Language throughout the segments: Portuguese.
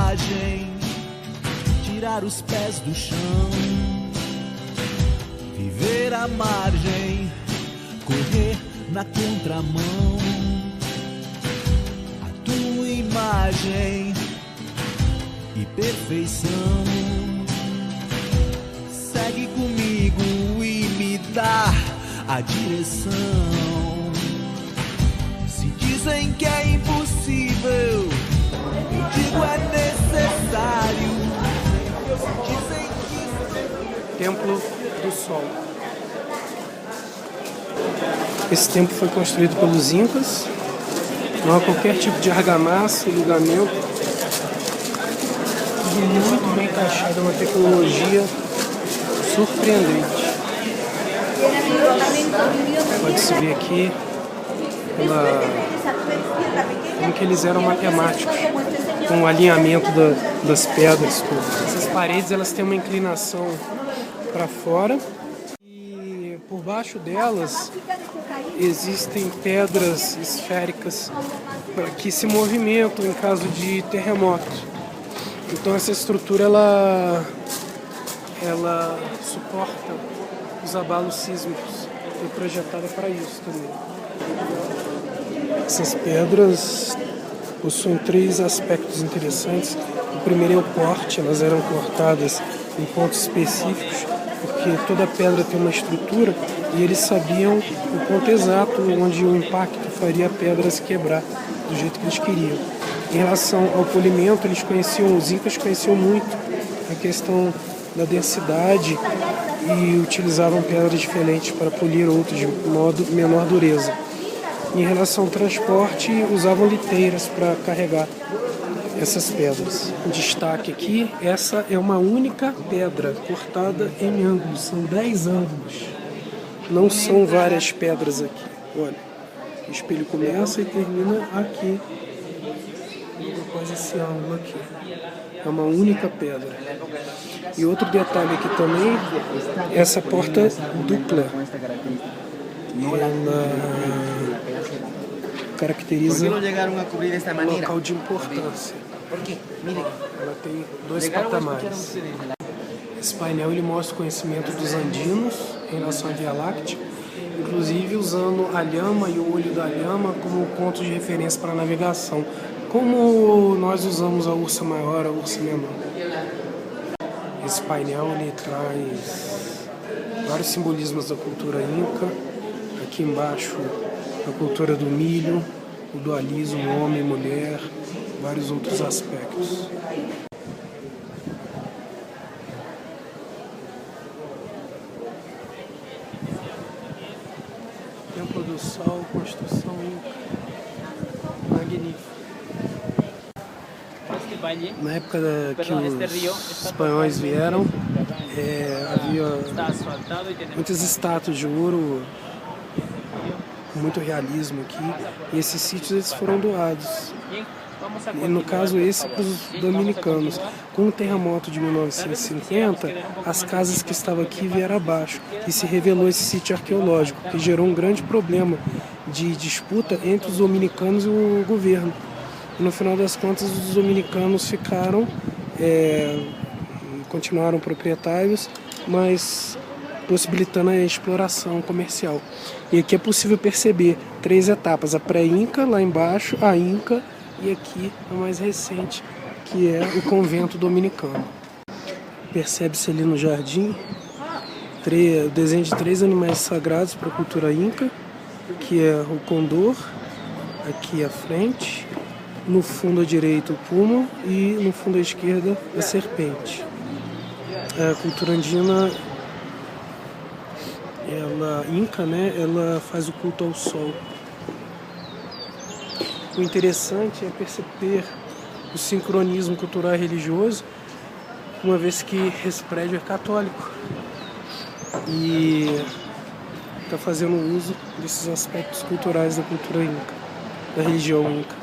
imagem, tirar os pés do chão, viver à margem, correr na contramão. A tua imagem e perfeição, segue comigo e me dá a direção. Se dizem que é impossível, eu digo é necessário. Se dizem que... Templo do Sol. Esse templo foi construído pelos Incas. Não há qualquer tipo de argamassa, ligamento. Tudo muito bem encaixado, é uma tecnologia surpreendente. Pode-se ver aqui como que eles eram matemáticos, com o alinhamento das pedras. Essas paredes elas têm uma inclinação para fora e por baixo delas existem pedras esféricas que se movimentam em caso de terremoto. Então essa estrutura ela suporta os abalos sísmicos. Foi projetada para isso também. Essas pedras possuem 3 aspectos interessantes. O primeiro é o corte, elas eram cortadas em pontos específicos, porque toda pedra tem uma estrutura e eles sabiam o ponto exato onde o impacto faria a pedra se quebrar do jeito que eles queriam. Em relação ao polimento, os incas conheciam muito a questão da densidade e utilizavam pedras diferentes para polir outras de menor dureza. Em relação ao transporte, usavam liteiras para carregar essas pedras. Um destaque aqui, essa é uma única pedra cortada em ângulos, são 10 ângulos. Não são várias pedras aqui. Olha, o espelho começa e termina aqui, depois esse ângulo aqui. É uma única pedra. E outro detalhe aqui também, essa porta dupla, ela caracteriza um local de importância. Ela tem 2 patamares. Esse painel ele mostra o conhecimento dos andinos em relação à Via Láctea, inclusive usando a lhama e o olho da lhama como pontos de referência para a navegação, como nós usamos a ursa maior, a ursa menor. Esse painel ele traz vários simbolismos da cultura inca. Aqui embaixo a cultura do milho, o dualismo, homem e mulher, vários outros aspectos. Templo do Sol, construção inca. Magnífico. Na época que os espanhóis vieram, havia muitas estátuas de ouro, com muito realismo aqui, e esses sítios eles foram doados. E no caso esse para os dominicanos. Com o terremoto de 1950, as casas que estavam aqui vieram abaixo e se revelou esse sítio arqueológico, que gerou um grande problema de disputa entre os dominicanos e o governo. E no final das contas os dominicanos continuaram proprietários, mas possibilitando a exploração comercial. E aqui é possível perceber 3 etapas: a pré-inca lá embaixo, a inca e aqui a mais recente, que é o convento dominicano. Percebe-se ali no jardim o desenho de 3 animais sagrados para a cultura inca, que é o condor, aqui à frente, no fundo à direita o puma e no fundo à esquerda a serpente. A cultura andina, inca, ela faz o culto ao sol. O interessante é perceber o sincronismo cultural e religioso, uma vez que esse prédio é católico e está fazendo uso desses aspectos culturais da cultura inca, da religião inca.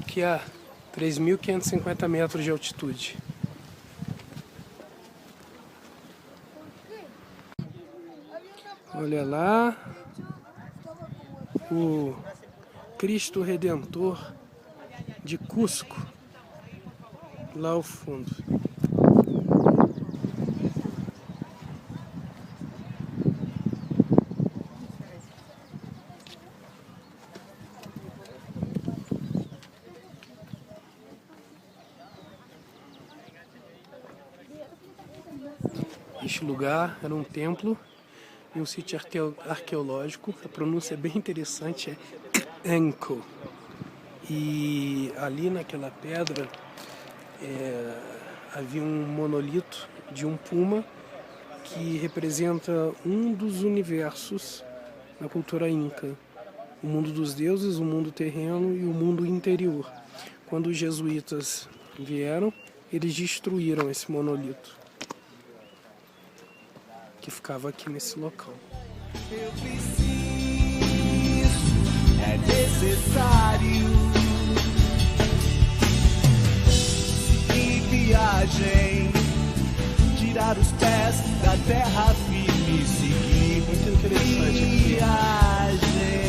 aqui a 3.550 metros de altitude. Olha lá, o Cristo Redentor de Cusco, lá ao fundo. Este lugar era um templo e um sítio arqueológico. A pronúncia é bem interessante, é Enco. E ali naquela pedra havia um monolito de um puma que representa um dos universos na cultura inca. O mundo dos deuses, o mundo terreno e o mundo interior. Quando os jesuítas vieram, eles destruíram esse monolito, que ficava aqui nesse local. Eu preciso, é necessário seguir viagem, tirar os pés da terra firme, seguir Muito interessante aqui. viagem.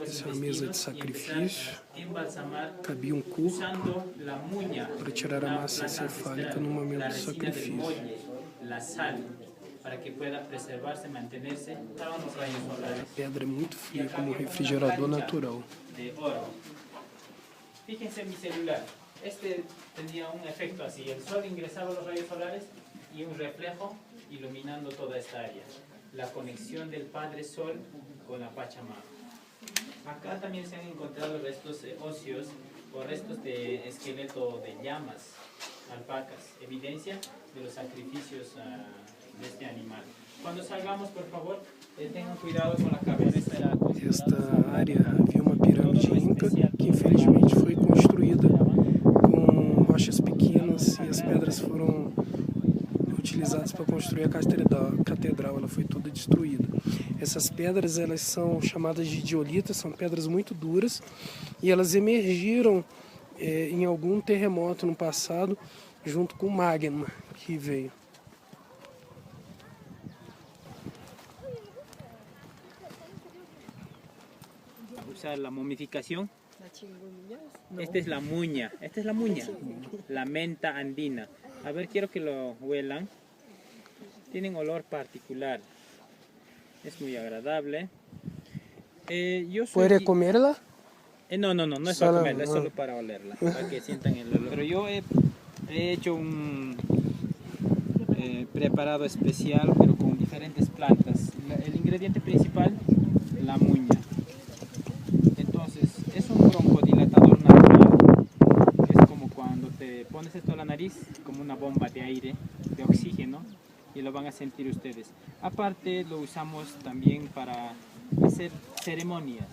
Essa é uma mesa de sacrifício. Cabia um corpo para tirar a massa encefálica no momento do sacrifício. A pedra é muito fria, como um refrigerador natural. Fíjense en mi celular. Este tenía un efecto así. El sol ingresaba los rayos solares y un reflejo iluminando toda esta área. La conexión del Padre Sol con la Pachamama. Acá también se han encontrado restos óseos o restos de esqueleto de llamas, alpacas, evidencia de los sacrificios de este animal. Cuando salgamos, por favor, tengan cuidado con la cabeza. Esta área havia uma pirâmide inca que infelizmente foi construída com rochas pequenas e as pedras foram utilizadas para construir a catedral. Ela foi toda destruída. Essas pedras, elas são chamadas de diolitas, são pedras muito duras e elas emergiram em algum terremoto no passado junto com o magma que veio. Usar la momificación. Esta es la muña, la menta andina. A ver, quiero que lo huelan. Tienen olor particular. Es muy agradable. ¿Puede comerla? No es para comerla, es solo para olerla, para que sientan el olor. Pero yo he hecho un preparado especial, pero con diferentes plantas. El ingrediente principal, la muña. Entonces, es un broncodilatador natural. Es como cuando te pones esto a la nariz, como una bomba de aire, de oxígeno, y lo van a sentir ustedes. Aparte, lo usamos también para hacer ceremonias.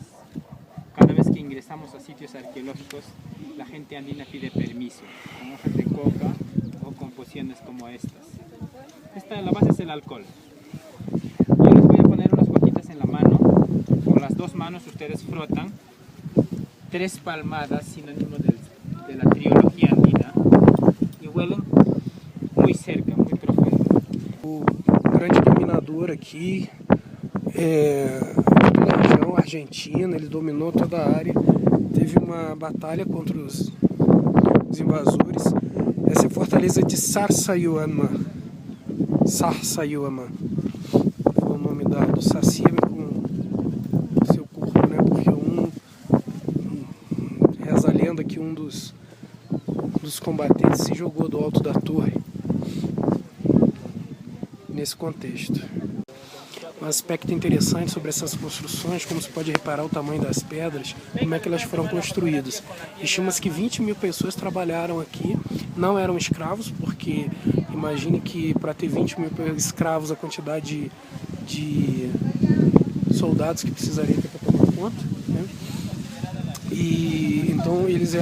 Cada vez que ingresamos a sitios arqueológicos, la gente andina pide permiso, con hojas de coca o con pociones como estas. La base es el alcohol. Yo les voy a poner unas gotitas en la mano. Con las dos manos ustedes frotan 3 palmadas, sinónimo de la triología andina, y huelen muy cerca, muy profundo. O grande dominador aqui da região argentina, ele dominou toda a área, teve uma batalha contra os invasores. Essa é a fortaleza de Sacsayhuamán. Sacsayhuamán foi o nome dado. Sacia com o seu corpo, né? Porque reza a lenda que um dos combatentes se jogou do alto da torre nesse contexto. Um aspecto interessante sobre essas construções, como se pode reparar o tamanho das pedras, como é que elas foram construídas. Estima-se que 20 mil pessoas trabalharam aqui, não eram escravos, porque Imagine que para ter 20 mil escravos, a quantidade de soldados que precisaria ter para tomar conta, né? E então eles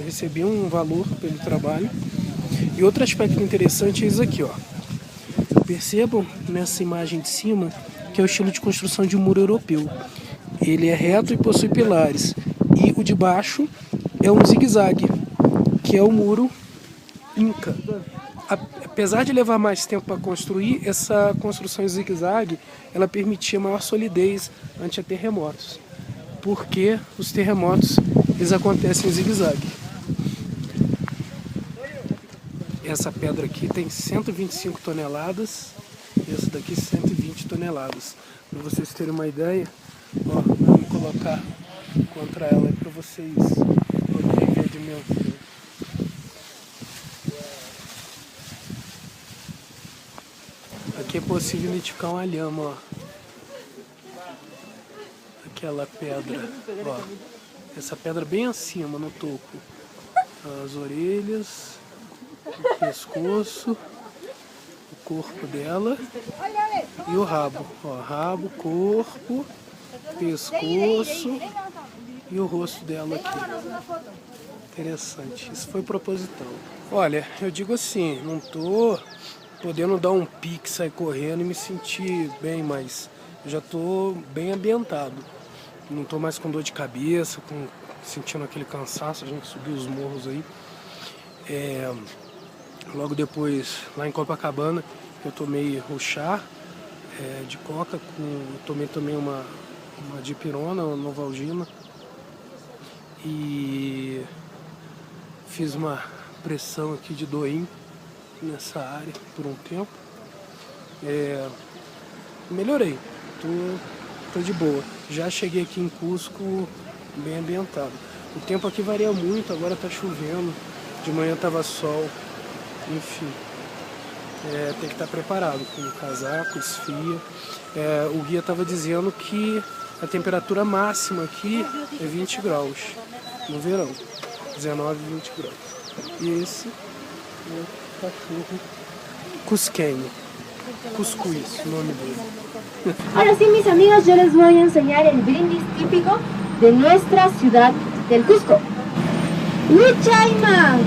recebiam um valor pelo trabalho. E outro aspecto interessante é isso aqui, ó. Percebam nessa imagem de cima que é o estilo de construção de um muro europeu. Ele é reto e possui pilares. E o de baixo é um zigue-zague, que é o muro Inca. Apesar de levar mais tempo para construir, essa construção em zigue-zague, ela permitia maior solidez ante terremotos. Porque os terremotos, eles acontecem em zigue-zague. Essa pedra aqui tem 125 toneladas e essa daqui 120 toneladas. Para vocês terem uma ideia, ó, vamos colocar contra ela aí para vocês poderem ver a dimensão. Aqui é possível identificar uma lhama, ó. Aquela pedra, ó. Essa pedra bem acima no topo. As orelhas, o pescoço, o corpo dela e o rabo. Ó, rabo, corpo, pescoço e o rosto dela aqui. Interessante, isso foi proposital. Olha, eu digo assim, não tô podendo dar um pique, sair correndo e me sentir bem, mas eu já tô bem ambientado. Não tô mais com dor de cabeça, sentindo aquele cansaço, a gente subiu os morros aí. Logo depois, lá em Copacabana, eu tomei o chá de coca, tomei também uma dipirona, uma Novalgina, e fiz uma pressão aqui de Doim nessa área por um tempo. Melhorei, tô de boa. Já cheguei aqui em Cusco bem ambientado. O tempo aqui varia muito, agora tá chovendo, de manhã tava sol, enfim. Tem que estar preparado com casaco, esfria. O guia estava dizendo que a temperatura máxima aqui é 20 graus no verão, 19, 20 graus. E esse é o cachorro cusqueño, cuscuz, o nome dele. Ahora sí, mis amigos, yo les voy a enseñar el brindis típico de nuestra ciudad del Cusco. ¡Huichayman!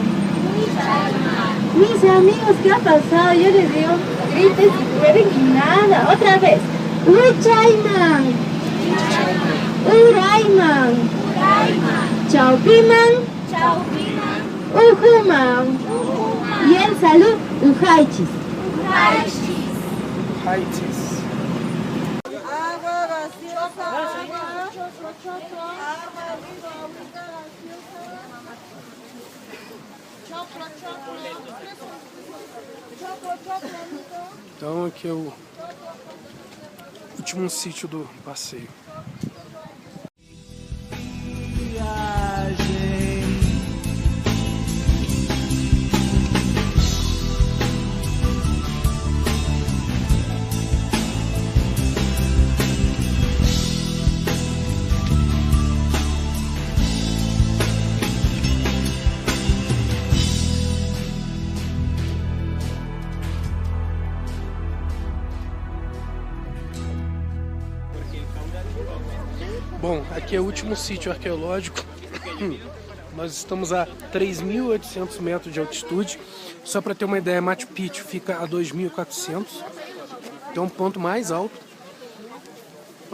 Mis amigos, ¿qué ha pasado? Yo les digo, grites y pueden y nada. Otra vez. ¡Huichayman! ¡Urayman! ¡Chaupiman! ¡Ujuman! Y el salud, ¡Ujaichis! Agua gaseosa, agua, Então aqui é o último sítio do passeio. Bom, aqui é o último sítio arqueológico. Nós estamos a 3.800 metros de altitude. Só para ter uma ideia, Machu Picchu fica a 2.400. Então, é um ponto mais alto.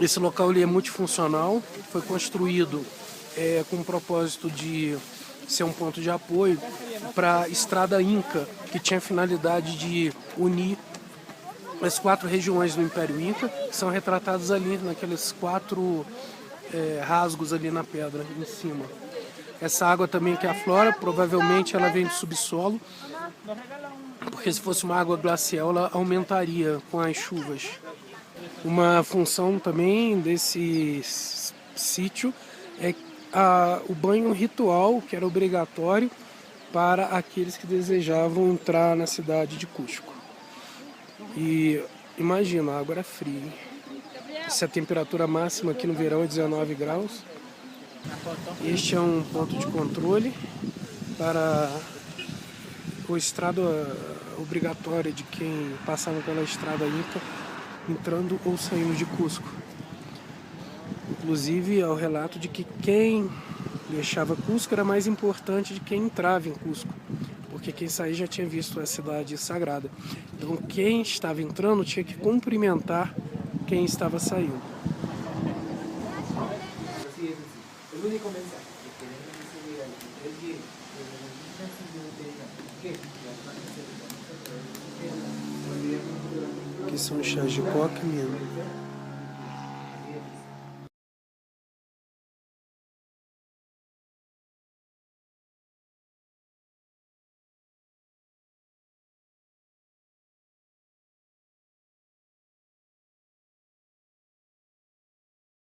Esse local ele é multifuncional. Foi construído com o propósito de ser um ponto de apoio para a Estrada Inca, que tinha a finalidade de unir as 4 regiões do Império Inca, que são retratadas ali naqueles 4 rasgos ali na pedra em cima. Essa água também que aflora, provavelmente ela vem do subsolo, porque se fosse uma água glacial ela aumentaria com as chuvas. Uma função também desse sítio é o banho ritual, que era obrigatório para aqueles que desejavam entrar na cidade de Cusco. E imagina, a água era fria, hein? Essa temperatura máxima aqui no verão é 19 graus. Este é um ponto de controle para Foi estrada obrigatória de quem passava pela estrada Inca, entrando ou saindo de Cusco. Inclusive, há o relato de que quem deixava Cusco era mais importante de quem entrava em Cusco, porque quem saía já tinha visto a cidade sagrada. Então, quem estava entrando tinha que cumprimentar quem estava saindo. Aqui são os chás de coca mesmo.